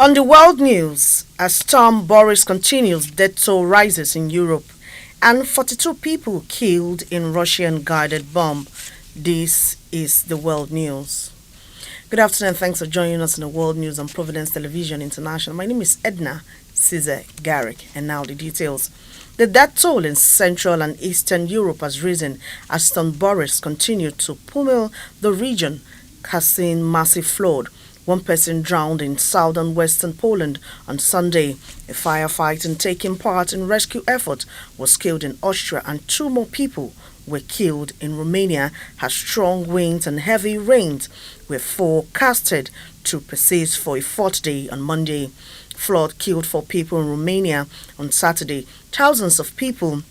On the world news, as storm Boris continues, death toll rises in Europe, and 42 people killed in Russian guided bomb. This is the world news. Good afternoon, thanks for joining us in the world news on Providence Television International. My name is Edna Cesar Garrick, and now the details. The death toll in Central and Eastern Europe has risen as Storm Boris continued to pummel the region, causing massive flood. One person drowned in southern western Poland on Sunday. A firefighter taking part in rescue effort was killed in Austria, and two more people were killed in Romania as strong winds and heavy rains were forecasted to persist for a fourth day on Monday. Flood killed 4 people in Romania on Saturday. Thousands of people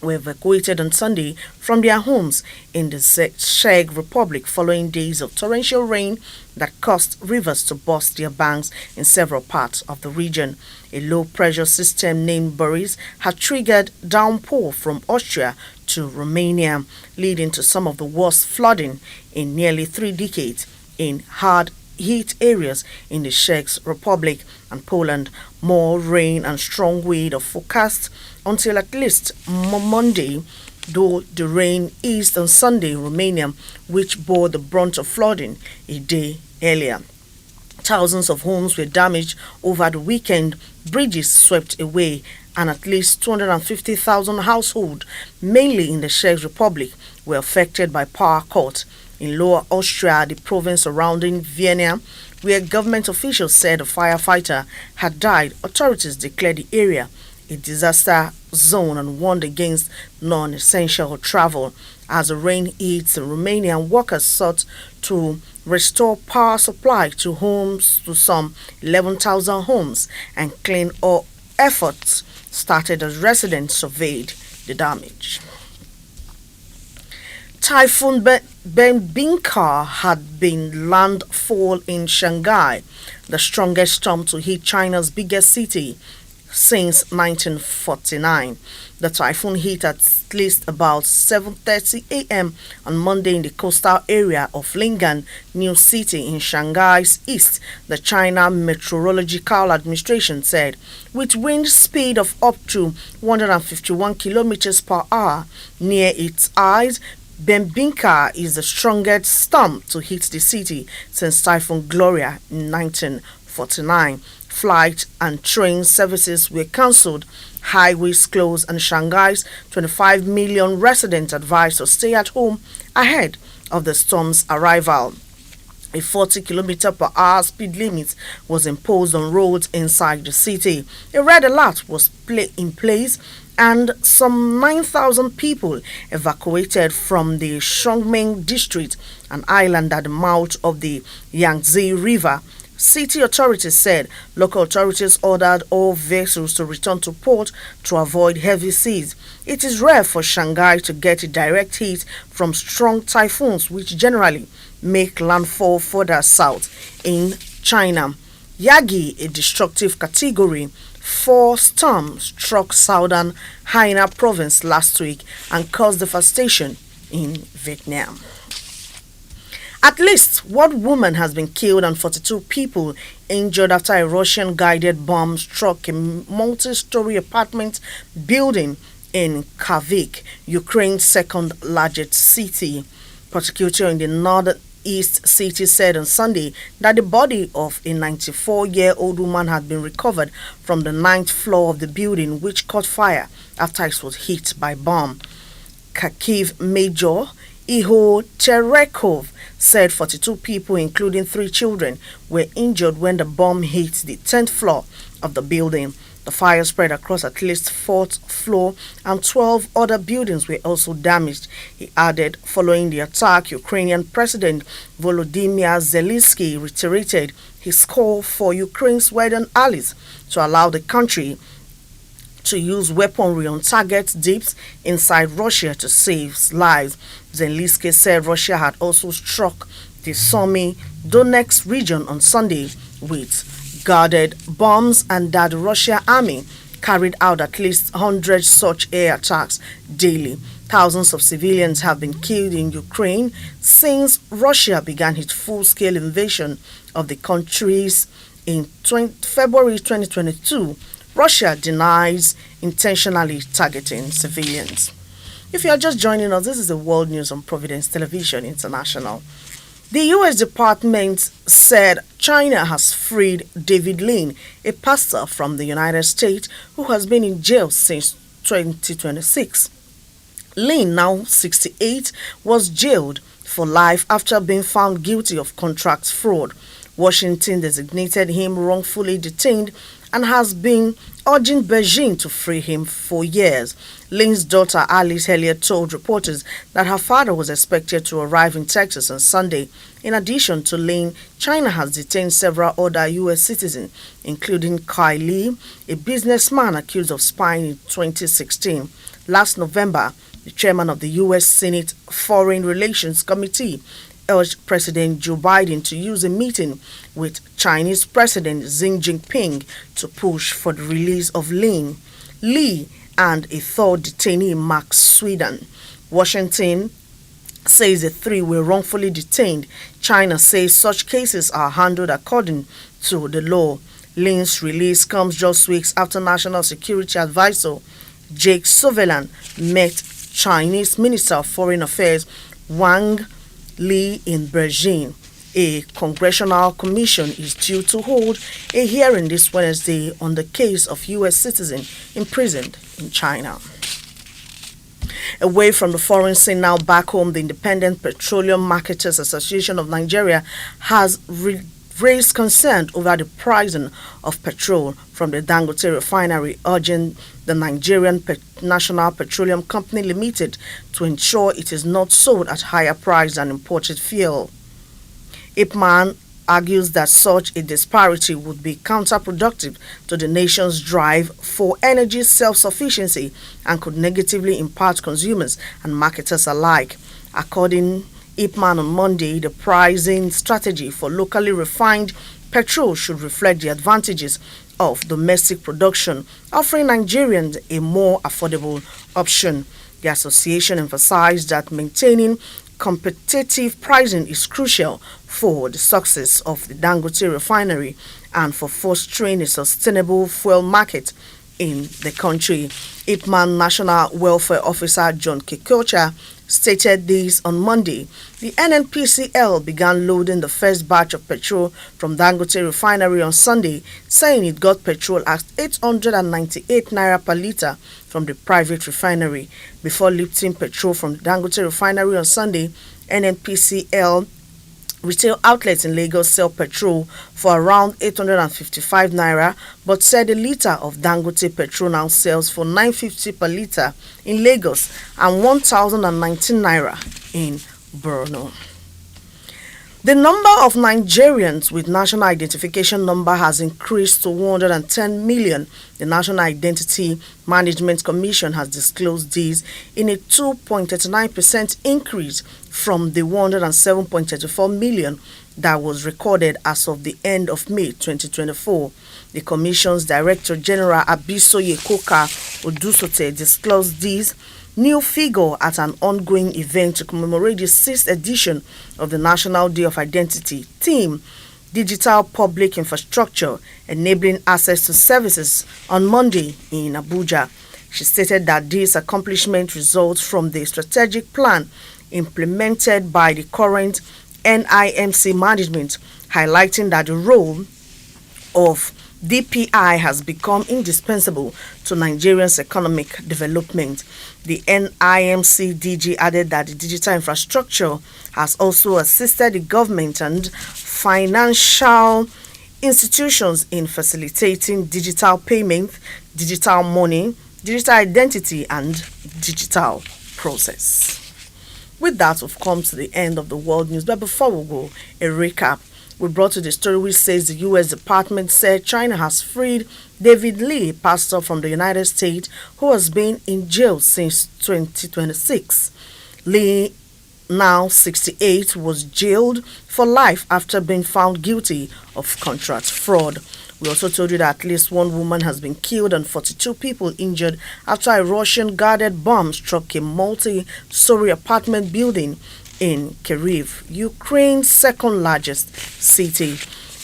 were evacuated on Sunday from their homes in the Czech Republic following days of torrential rain that caused rivers to burst their banks in several parts of the region. A low-pressure system named Boris had triggered downpour from Austria to Romania, leading to some of the worst flooding in nearly 3 decades in hard-hit areas in the Czech Republic and Poland. More rain and strong wind are forecast until at least Monday, though the rain eased on Sunday in Romania, which bore the brunt of flooding a day earlier. Thousands of homes were damaged over the weekend, bridges swept away, and at least 250,000 households, mainly in the Czech Republic, were affected by power cuts. In Lower Austria, the province surrounding Vienna, where government officials said a firefighter had died, authorities declared the area a disaster zone and warned against non-essential travel. As the rain hits, Romanian workers sought to restore power supply to some 11,000 homes, and clean-up efforts started as residents surveyed the damage. Typhoon Besinca had been landfall in Shanghai, the strongest storm to hit China's biggest city since 1949. The typhoon hit at least about 7:30 a.m. on Monday in the coastal area of Lingan, New City in Shanghai's east, the China Meteorological Administration said, with wind speed of up to 151 kilometers per hour near its eyes. Besinca is the strongest storm to hit the city since Typhoon Gloria in 1949. Flight and train services were cancelled, highways closed, and Shanghai's 25 million residents advised to stay at home ahead of the storm's arrival. A 40 km per hour speed limit was imposed on roads inside the city. A red alert was in place, and some 9,000 people evacuated from the Shanghai district, an island at the mouth of the Yangtze River. City authorities said local authorities ordered all vessels to return to port to avoid heavy seas. It is rare for Shanghai to get a direct hit from strong typhoons, which generally make landfall further south in China. Yagi, a destructive Category 4 storm, struck southern Hainan province last week and caused devastation in Vietnam. At least 1 woman has been killed and 42 people injured after a Russian-guided bomb struck a multi-story apartment building in Kharkiv, Ukraine's second-largest city. Prosecutor in the northeast city said on Sunday that the body of a 94-year-old woman had been recovered from the 9th floor of the building, which caught fire after it was hit by bomb. Kharkiv Major Iho Terekov said 42 people, including 3 children, were injured when the bomb hit the 10th floor of the building. The fire spread across at least 4th floor, and 12 other buildings were also damaged. He added, following the attack, Ukrainian President Volodymyr Zelensky reiterated his call for Ukraine's Western allies to allow the country to use weaponry on target deeps inside Russia to save lives. Zelensky said Russia had also struck the Sumy Donetsk region on Sunday with guided bombs, and that the Russian army carried out at least 100 such air attacks daily. Thousands of civilians have been killed in Ukraine since Russia began its full-scale invasion of the country's In February 2022, Russia denies intentionally targeting civilians. If you are just joining us, this is the World News on Providence Television International. The U.S. Department said China has freed David Lin, a pastor from the United States who has been in jail since 2026. Lin, now 68, was jailed for life after being found guilty of contract fraud. Washington designated him wrongfully detained and has been urging Beijing to free him for years. Lin's daughter Alice Elliott told reporters that her father was expected to arrive in Texas on Sunday. In addition to Lin, China has detained several other U.S. citizens, including Kai Li, a businessman accused of spying in 2016. Last November, the chairman of the U.S. Senate Foreign Relations Committee urged President Joe Biden to use a meeting with Chinese President Xi Jinping to push for the release of Lin, Li, and a third detainee, Max Sweden. Washington says the three were wrongfully detained. China says such cases are handled according to the law. Lin's release comes just weeks after National Security Advisor Jake Sullivan met Chinese Minister of Foreign Affairs Wang Li in Beijing. A congressional commission is due to hold a hearing this Wednesday on the case of U.S. citizen imprisoned in China. Away from the foreign scene, now back home, the Independent Petroleum Marketers Association of Nigeria has raised concern over the pricing of petrol from the Dangote refinery, urging the Nigerian National Petroleum Company Limited to ensure it is not sold at higher price than imported fuel. Ipman argues that such a disparity would be counterproductive to the nation's drive for energy self-sufficiency and could negatively impact consumers and marketers alike. According Ipman on Monday, the pricing strategy for locally refined petrol should reflect the advantages of domestic production, offering Nigerians a more affordable option. The association emphasized that maintaining competitive pricing is crucial for the success of the Dangote refinery and for fostering a sustainable fuel market in the country. Ipman National Welfare Officer John Kikocha stated this on Monday. The NNPCL began loading the first batch of petrol from Dangote refinery on Sunday, saying it got petrol at 898 naira per litre from the private refinery. Before lifting petrol from the Dangote refinery on Sunday, NNPCL retail outlets in Lagos sell petrol for around 855 naira, but said a litre of Dangote petrol now sells for 950 per litre in Lagos and 1,019 naira in Borno. The number of Nigerians with national identification number has increased to 110 million. The National Identity Management Commission has disclosed this in a 2.39% increase from the 107.34 million that was recorded as of the end of May 2024. The Commission's Director General Abisoye Koka Odusote disclosed this new figure at an ongoing event to commemorate the 6th edition of the National Day of Identity theme, Digital Public Infrastructure, Enabling Access to Services, on Monday in Abuja. She stated that this accomplishment results from the strategic plan implemented by the current NIMC management, highlighting that the role of DPI has become indispensable to Nigeria's economic development. The NIMC DG added that the digital infrastructure has also assisted the government and financial institutions in facilitating digital payment, digital money, digital identity, and digital process. With that, we've come to the end of the world news. But before we go, a recap. We brought you the story which says the U.S. Department said China has freed David Lee, a pastor from the United States who has been in jail since 2026. Lee, now 68, was jailed for life after being found guilty of contract fraud. We also told you that at least one woman has been killed and 42 people injured after a Russian-guided bomb struck a multi-story apartment building in Kyiv, Ukraine's second largest city.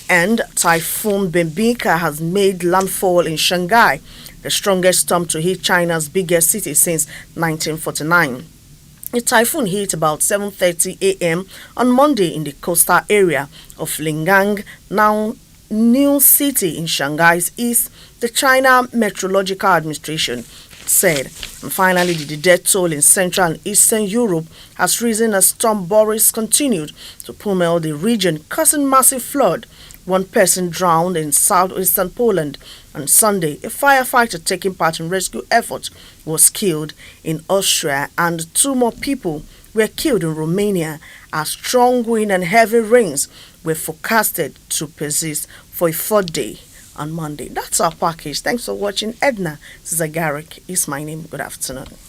And Typhoon Besinca has made landfall in Shanghai, the strongest storm to hit China's biggest city since 1949. The typhoon hit about 7:30 a.m. on Monday in the coastal area of Lingang, now New City in Shanghai's east, the China Meteorological Administration said. And finally, the death toll in Central and Eastern Europe has risen as storm Boris continued to pummel the region, causing massive flood. One person drowned in southeastern Poland on Sunday. A firefighter taking part in rescue efforts was killed in Austria, and 2 more people were killed in Romania as strong wind and heavy rains were forecasted to persist for a 4th day on Monday. That's our package. Thanks for watching. Edna Zagaric is my name. Good afternoon.